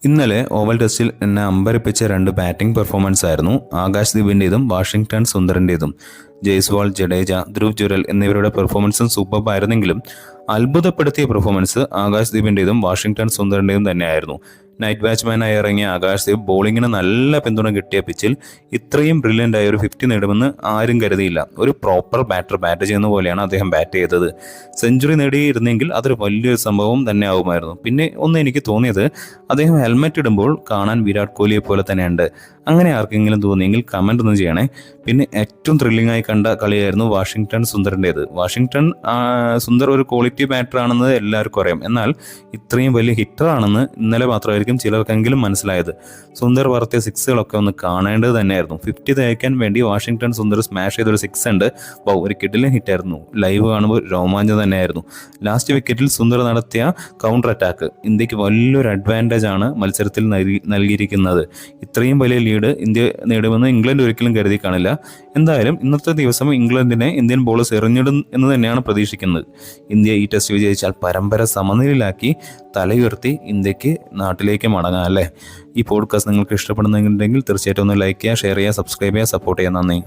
ഇന്നലെ ഓവൽ ടെസ്റ്റിൽ എന്നെ അമ്പരപ്പിച്ച രണ്ട് ബാറ്റിംഗ് പെർഫോമൻസ് ആയിരുന്നു ആകാശ്ദീപിൻ്റെതും വാഷിംഗ്ടൺ സുന്ദറിൻ്റെതും. ജയ്സ്വാൾ, ജഡേജ, ധ്രുവ് ജുറൽ എന്നിവരുടെ പെർഫോമൻസും സൂപ്പർബായിരുന്നെങ്കിലും അത്ഭുതപ്പെടുത്തിയ പെർഫോമൻസ് ആകാശ്ദീപിൻ്റെതും വാഷിംഗ്ടൺ സുന്ദറിൻ്റെതും തന്നെയായിരുന്നു. നൈറ്റ് ബാറ്റ്സ്മാനായി ഇറങ്ങിയ ആകാശ്ദീപ് ബോളിങ്ങിന് നല്ല പിന്തുണ കിട്ടിയ പിച്ചിൽ ഇത്രയും ബ്രില്യൻ്റ് ആയ ഒരു 50 നേടുമെന്ന് ആരും കരുതിയില്ല. ഒരു പ്രോപ്പർ ബാറ്റർ ബാറ്റ് ചെയ്യുന്ന പോലെയാണ് അദ്ദേഹം ബാറ്റ് ചെയ്തത്. സെഞ്ചുറി നേടിയിരുന്നെങ്കിൽ അതൊരു വലിയൊരു സംഭവം തന്നെ ആവുമായിരുന്നു. പിന്നെ ഒന്ന് എനിക്ക് തോന്നിയത്, അദ്ദേഹം ഹെൽമെറ്റ് ഇടുമ്പോൾ കാണാൻ വിരാട് കോഹ്ലിയെ പോലെ തന്നെയുണ്ട്. അങ്ങനെ ആർക്കെങ്കിലും തോന്നിയെങ്കിൽ കമൻ്റ് ഒന്ന് ചെയ്യണേ. പിന്നെ ഏറ്റവും ത്രില്ലിംഗ് ആയി കണ്ട കളിയായിരുന്നു വാഷിംഗ്ടൺ സുന്ദറിൻ്റേത്. വാഷിംഗ്ടൺ സുന്ദർ ഒരു ക്വാളിറ്റി ബാറ്റർ ആണെന്ന് എല്ലാവർക്കും അറിയാം. എന്നാൽ ഇത്രയും വലിയ ഹിറ്റർ ആണെന്ന് ഇന്നലെ മാത്രമായിരിക്കും ചിലർക്കെങ്കിലും മനസ്സിലായത്. സുന്ദർ പറത്തിയ സിക്സുകളൊക്കെ ഒന്ന് കാണേണ്ടത് തന്നെയായിരുന്നു. 50 തയ്ക്കാൻ വേണ്ടി വാഷിംഗ്ടൺ സുന്ദർ സ്മാഷ് ചെയ്തൊരു 6 ഉണ്ട്. ഒരു കിഡിലും ഹിറ്റായിരുന്നു. ലൈവ് കാണുമ്പോൾ രോമാഞ്ചം തന്നെയായിരുന്നു. ലാസ്റ്റ് വിക്കറ്റിൽ സുന്ദർ നടത്തിയ കൗണ്ടർ അറ്റാക്ക് ഇന്ത്യക്ക് വലിയൊരു അഡ്വാൻറ്റേജ് ആണ് മത്സരത്തിൽ നൽകിയിരിക്കുന്നത്. ഇത്രയും വലിയ ലീഡ് ഇന്ത്യ നേടുമെന്ന് ഇംഗ്ലണ്ട് ഒരിക്കലും കരുതി കാണില്ല. എന്തായാലും ഇന്നത്തെ ദിവസം ഇംഗ്ലണ്ടിനെ ഇന്ത്യൻ ബോളേഴ്സ് എറിഞ്ഞിടും എന്ന് തന്നെയാണ് പ്രതീക്ഷിക്കുന്നത്. ഇന്ത്യ ഈ ടെസ്റ്റ് വിജയിച്ചാൽ പരമ്പര സമനിലയിലാക്കി തലയുയർത്തി ഇന്ത്യക്ക് നാട്ടിലേക്ക് മടങ്ങാം അല്ലേ. ഈ പോഡ്കാസ്റ്റ് നിങ്ങൾക്ക് ഇഷ്ടപ്പെടുന്നുണ്ടെങ്കിൽ തീർച്ചയായിട്ടും ഒന്ന് ലൈക്ക് ചെയ്യുക, ഷെയർ ചെയ്യുക, സബ്സ്ക്രൈബ് ചെയ്യുക, സപ്പോർട്ട് ചെയ്യുക. നന്ദി.